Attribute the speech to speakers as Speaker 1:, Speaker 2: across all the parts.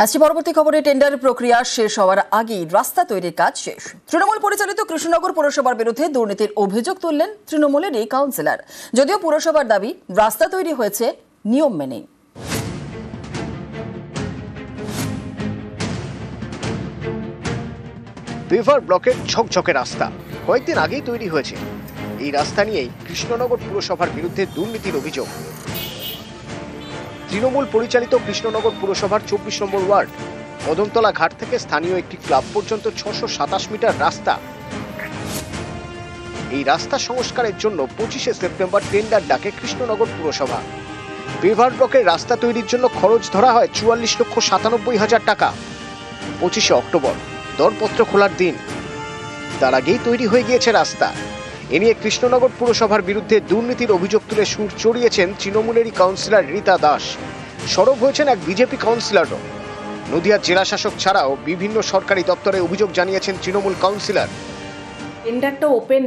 Speaker 1: আসছি পরবর্তী খবরে। টেন্ডার প্রক্রিয়া শেষ হওয়ার আগেই রাস্তা তৈরির কাজ শেষ। তৃণমূল পরিচালিত কৃষ্ণনগর পুরসভার বিরুদ্ধে দুর্নীতির অভিযোগ তুললেন তৃণমূলের এই কাউন্সিলর। যদিও পুরসভার দাবি রাস্তা তৈরি হয়েছে নিয়ম মেনেই।
Speaker 2: বেভার ব্লকের ঝকঝকে রাস্তা কয়েকদিন আগেই তৈরি হয়েছে। এই রাস্তা নিয়েই কৃষ্ণনগর পুরসভার বিরুদ্ধে দুর্নীতির অভিযোগ। তৃণমূল পরিচালিত কৃষ্ণনগর পুরসভার 24 নম্বর ওয়ার্ড মদনতলা ঘাট থেকে স্থানীয় একটি ক্লাব পর্যন্ত 627 মিটার রাস্তা। এই রাস্তা সংস্কারের জন্য 25শে সেপ্টেম্বর টেন্ডার ডাকে কৃষ্ণনগর পুরসভা। বেভার ব্লকের রাস্তা তৈরির জন্য খরচ ধরা হয় 44,97,000 টাকা। 25শে অক্টোবর দরপত্র খোলার দিন, তার আগেই তৈরি হয়ে গিয়েছে রাস্তা। এ নিয়ে কৃষ্ণনগর পুরসভার বিরুদ্ধে দুর্নীতির অভিযোগ তুলে সুর চড়িয়েছেন তৃণমূলেরই কাউন্সিলর রীতা দাস। সরব হয়েছেন এক বিজেপি কাউন্সিলরও। নদিয়ার জেলা শাসক ছাড়াও বিভিন্ন সরকারি দপ্তরে অভিযোগ জানিয়েছেন তৃণমূল কাউন্সিলর।
Speaker 3: টেন্ডারটা ওপেন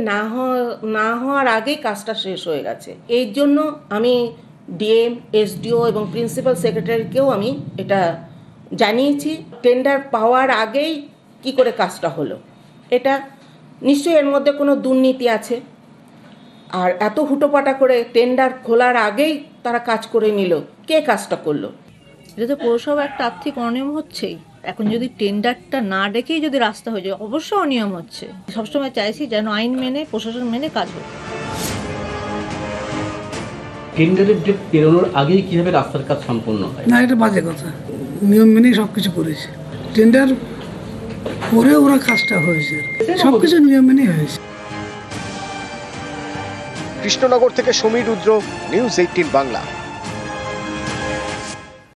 Speaker 3: না হওয়ার আগেই কাজটা শেষ হয়ে গেছে। এই জন্য আমি ডিএম, এসডিও এবং প্রিন্সিপাল সেক্রেটারিকেও আমি এটা জানিয়েছি। টেন্ডার পাওয়ার আগেই কি করে কাজটা হলো, এটা নিশ্চয়ই এর মধ্যে কোনো দুর্নীতি আছে। আর এত হুটোপাটা করে টেন্ডার খোলার আগেই তারা কাজ করে নিল, কে কাজটা করলো?
Speaker 4: এটা তো পৌরসভা একটা আর্থিক অনিয়ম হচ্ছেই। এখন যদি টেন্ডারটা না ডেকেই যদি রাস্তা হয়ে যায়, অবশ্যই অনিয়ম হচ্ছে। সবসময় চাইছি যেন আইন মেনে, প্রশাসন মেনে কাজ হোক।
Speaker 5: টেন্ডারের ডেট পেরোনোর আগেই কিভাবে রাস্তার কাজ সম্পন্ন হয়?
Speaker 6: না, এটা বাজে কথা। নিয়ম মেনেই সবকিছু করেছে। টেন্ডার করে ওরা কাজটা হয়েছে, সবকিছু নিয়ম মেনেই হয়েছে।
Speaker 2: কৃষ্ণনগর থেকে সমীর রুদ্র, নিউজ 18 বাংলা।